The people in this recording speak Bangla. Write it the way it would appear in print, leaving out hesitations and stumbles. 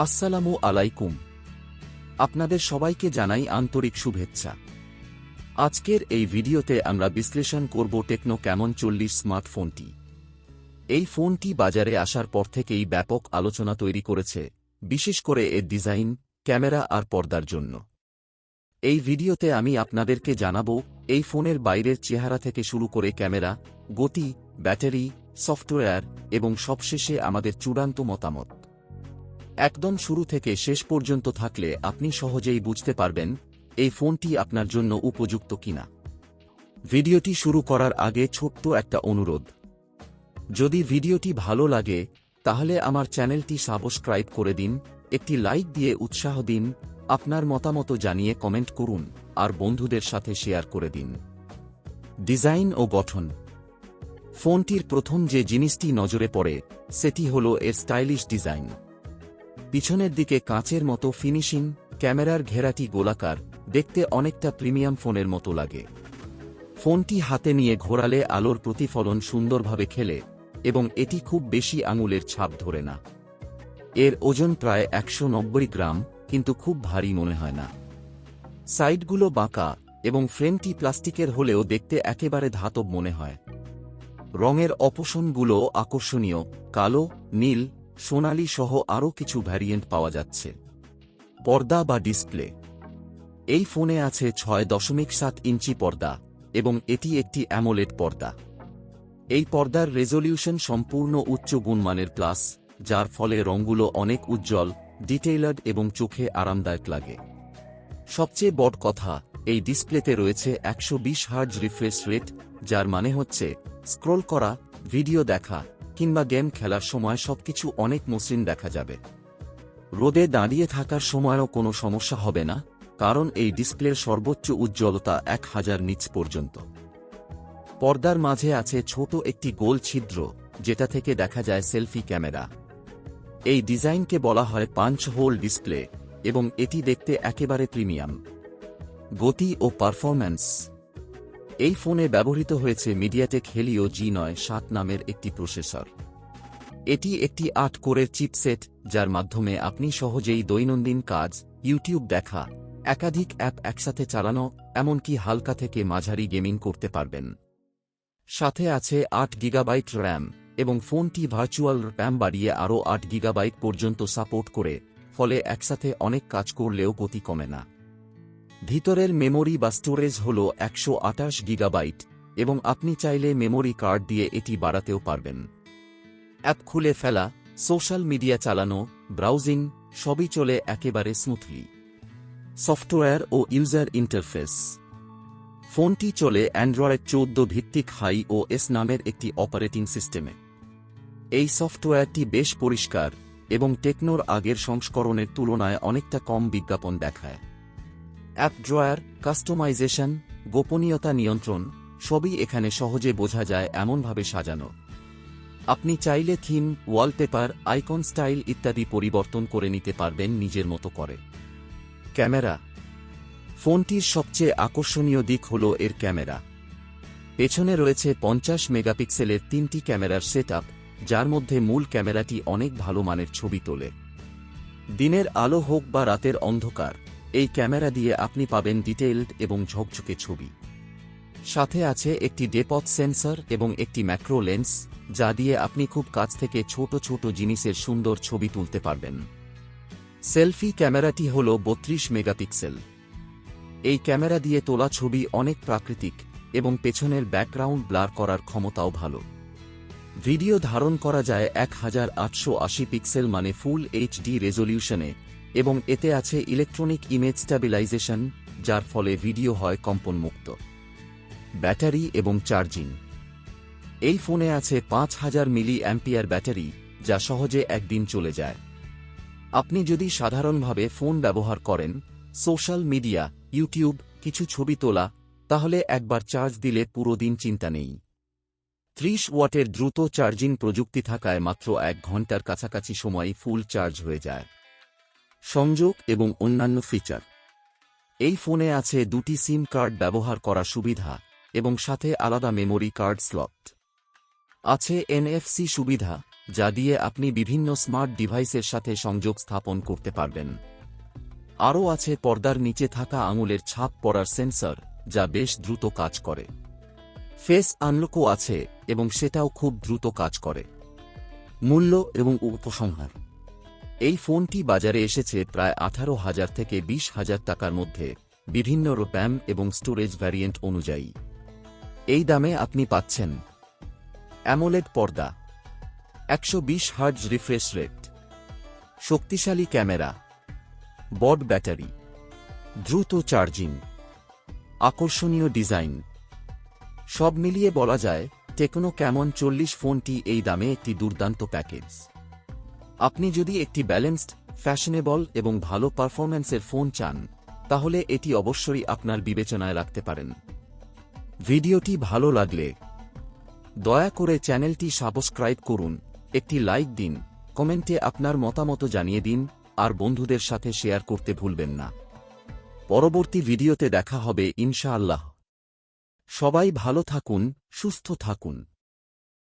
আসসালামু আলাইকুম। আপনাদের সবাইকে জানাই আন্তরিক শুভেচ্ছা। আজকের এই ভিডিওতে আমরা বিশ্লেষণ করব টেকনো ক্যামন 40 স্মার্টফোনটি। এই ফোনটি বাজারে আসার পর থেকেই ব্যাপক আলোচনা তৈরি করেছে, বিশেষ করে এর ডিজাইন, ক্যামেরা আর পর্দার জন্য। এই ভিডিওতে আমি আপনাদেরকে জানাবো এই ফোনের বাইরের চেহারা থেকে শুরু করে ক্যামেরা, গতি, ব্যাটারি, সফটওয়্যার এবং সবশেষে আমাদের চূড়ান্ত মতামত। একদম শুরু থেকে শেষ পর্যন্ত থাকলে আপনি সহজেই বুঝতে পারবেন এই ফোনটি আপনার জন্য উপযুক্ত কিনা। ভিডিওটি শুরু করার আগে ছোট্ট একটা অনুরোধ, যদি ভিডিওটি ভালো লাগে তাহলে আমার চ্যানেলটি সাবস্ক্রাইব করে দিন, একটি লাইক দিয়ে উৎসাহ দিন, আপনার মতামত জানিয়ে কমেন্ট করুন আর বন্ধুদের সাথে শেয়ার করে দিন। ডিজাইন ও গঠন। ফোনটির প্রথম যে জিনিসটি নজরে পড়ে সেটি হল এর স্টাইলিশ ডিজাইন। পিছনের দিকে কাঁচের মতো ফিনিশিং, ক্যামেরার ঘেরাটি গোলাকার, দেখতে অনেকটা প্রিমিয়াম ফোনের মতো লাগে। ফোনটি হাতে নিয়ে ঘোরালে আলোর প্রতিফলন সুন্দরভাবে খেলে এবং এটি খুব বেশি আঙুলের ছাপ ধরে না। এর ওজন প্রায় 190 গ্রাম, কিন্তু খুব ভারী মনে হয় না। সাইডগুলো বাঁকা এবং ফ্রেমটি প্লাস্টিকের হলেও দেখতে একেবারে ধাতব মনে হয়। রঙের অপশনগুলো আকর্ষণীয়, কালো, নীল, সোনালি সহ আরও কিছু ভ্যারিয়েন্ট পাওয়া যাচ্ছে। পর্দা বা ডিসপ্লে। এই ফোনে আছে 6.7 ইঞ্চি পর্দা এবং এটি একটি অ্যামোলেড পর্দা। এই পর্দার রেজোলিউশন সম্পূর্ণ উচ্চ গুণমানের প্লাস, যার ফলে রঙগুলো অনেক উজ্জ্বল, ডিটেইলড এবং চোখে আরামদায়ক লাগে। সবচেয়ে বড় কথা, এই ডিসপ্লেতে রয়েছে 120 হার্জ রিফ্রেশ রেট, যার মানে হচ্ছে স্ক্রোল করা, ভিডিও দেখা কিংবা গেম খেলার সময় সবকিছু অনেক মসৃণ দেখা যাবে। রোদে দাঁড়িয়ে থাকার সময়ও কোনো সমস্যা হবে না, কারণ এই ডিসপ্লের সর্বোচ্চ উজ্জ্বলতা 1000 নিটস পর্যন্ত। পর্দার মাঝে আছে ছোট একটি গোল ছিদ্র, যেটা থেকে দেখা যায় সেলফি ক্যামেরা। এই ডিজাইনকে বলা হয় পাঞ্চ হোল ডিসপ্লে এবং এটি দেখতে একেবারে প্রিমিয়াম। গতি ও পারফরম্যান্স। এই ফোনে ব্যবহৃত হয়েছে মিডিয়াটেক হেলিও G9 নামের একটি প্রসেসর। এটি একটি 8 কোরের চিপসেট, যার মাধ্যমে আপনি সহজেই দৈনন্দিন কাজ, ইউটিউব দেখা, একাধিক অ্যাপ একসাথে চালানো, এমনকি হালকা থেকে মাঝারি গেমিং করতে পারবেন। সাথে আছে 8 গিগাবাইট র্যাম এবং ফোনটি ভার্চুয়াল র্যাম বাড়িয়ে আরও 8 গিগাবাইট পর্যন্ত সাপোর্ট করে, ফলে একসাথে অনেক কাজ করলেও গতি কমে না। ভিতরের মেমোরি বা স্টোরেজ হল 128 গিগাবাইট এবং আপনি চাইলে মেমোরি কার্ড দিয়ে এটি বাড়াতেও পারবেন। অ্যাপ খুলে ফেলা, সোশ্যাল মিডিয়া চালানো, ব্রাউজিং সবই চলে একেবারে স্মুথলি। সফটওয়্যার ও ইউজার ইন্টারফেস। ফোনটি চলে অ্যান্ড্রয়েড 14 ভিত্তিক iOS নামের একটি অপারেটিং সিস্টেমে। এই সফটওয়্যারটি বেশ পরিষ্কার এবং টেকনোর আগের সংস্করণের তুলনায় অনেকটা কম বিজ্ঞাপন দেখায়। অ্যাপ ড্রয়ার, কাস্টমাইজেশন, গোপনীয়তা নিয়ন্ত্রণ সবই এখানে সহজে বোঝা যায় এমনভাবে সাজানো। আপনি চাইলে থিম, ওয়ালপেপার, আইকন স্টাইল ইত্যাদি পরিবর্তন করে নিতে পারবেন নিজের মতো করে। ক্যামেরা। ফোনটির সবচেয়ে আকর্ষণীয় দিক হল এর ক্যামেরা। পেছনে রয়েছে 50 মেগাপিক্সেলের 3টি ক্যামেরার সেটআপ, যার মধ্যে মূল ক্যামেরাটি অনেক ভালো মানের ছবি তোলে। দিনের আলো হোক বা রাতের অন্ধকার, এই ক্যামেরা দিয়ে আপনি পাবেন ডিটেইলড এবং ঝকঝকে ছবি। সাথে আছে একটি ডেপথ সেন্সর এবং একটি ম্যাক্রো লেন্স, যা দিয়ে আপনি খুব কাছ থেকে ছোট ছোট জিনিসের সুন্দর ছবি তুলতে পারবেন। সেলফি ক্যামেরাটি হল 32 মেগাপিক্সেল। এই ক্যামেরা দিয়ে তোলা ছবি অনেক প্রাকৃতিক এবং পেছনের ব্যাকগ্রাউন্ড ব্লার করার ক্ষমতাও ভালো। ভিডিও ধারণ করা যায় 1880 পিক্সেল মানে ফুল এইচডি রেজোলিউশনে এবং এতে আছে ইলেকট্রনিক ইমেজ স্ট্যাবিলাইজেশন, যার ফলে ভিডিও হয় কম্পনমুক্ত। ব্যাটারি এবং চার্জিং। এই ফোনে আছে 5000 মিলি অ্যাম্পিয়ার ব্যাটারি, যা সহজে একদিন চলে যায়। আপনি যদি সাধারণভাবে ফোন ব্যবহার করেন, সোশ্যাল মিডিয়া, ইউটিউব, কিছু ছবি তোলা, তাহলে একবার চার্জ দিলে পুরো দিন চিন্তা নেই। 30 ওয়াটের দ্রুত চার্জিং প্রযুক্তি থাকায় মাত্র 1 ঘন্টার কাছাকাছি সময়ই ফুল চার্জ হয়ে যায়। সংযোগ এবং অন্যান্য ফিচার। এই ফোনে আছে 2টি সিম কার্ড ব্যবহার করার সুবিধা এবং সাথে আলাদা মেমোরি কার্ড স্লট। আছে NFC সুবিধা, যা দিয়ে আপনি বিভিন্ন স্মার্ট ডিভাইসের সাথে সংযোগ স্থাপন করতে পারবেন। আরও আছে পর্দার নিচে থাকা আঙুলের ছাপ পড়ার সেন্সর, যা বেশ দ্রুত কাজ করে। ফেস আনলকও আছে এবং সেটাও খুব দ্রুত কাজ করে। মূল্য এবং উপসংহার: এই ফোনটি বাজারে এসেছে প্রায় 18,000 থেকে 20,000 টাকার মধ্যে, বিভিন্ন র্যাম এবং স্টোরেজ ভ্যারিয়েন্ট অনুযায়ী। এই দামে আপনি পাচ্ছেন অ্যামোলেড পর্দা, 120 হার্টজ রিফ্রেশ রেট, শক্তিশালী ক্যামেরা, বড় ব্যাটারি, দ্রুত চার্জিং, আকর্ষণীয় ডিজাইন। সব মিলিয়ে বলা যায় টেকনো ক্যামন 40 ফোনটি এই দামে একটি দুর্দান্ত প্যাকেজ। আপনি যদি একটি ব্যালেন্সড, ফ্যাশনেবল এবং ভালো পারফরম্যান্সের ফোন চান, তাহলে এটি অবশ্যই আপনার বিবেচনায় রাখতে পারেন। ভিডিওটি ভালো লাগলে দয়া করে চ্যানেলটি সাবস্ক্রাইব করুন, একটি লাইক দিন, কমেন্টে আপনার মতামত জানিয়ে দিন, আর বন্ধুদের সাথে শেয়ার করতে ভুলবেন না। পরবর্তী ভিডিওতে দেখা হবে ইনশাআল্লাহ। সবাই ভালো থাকুন, সুস্থ থাকুন।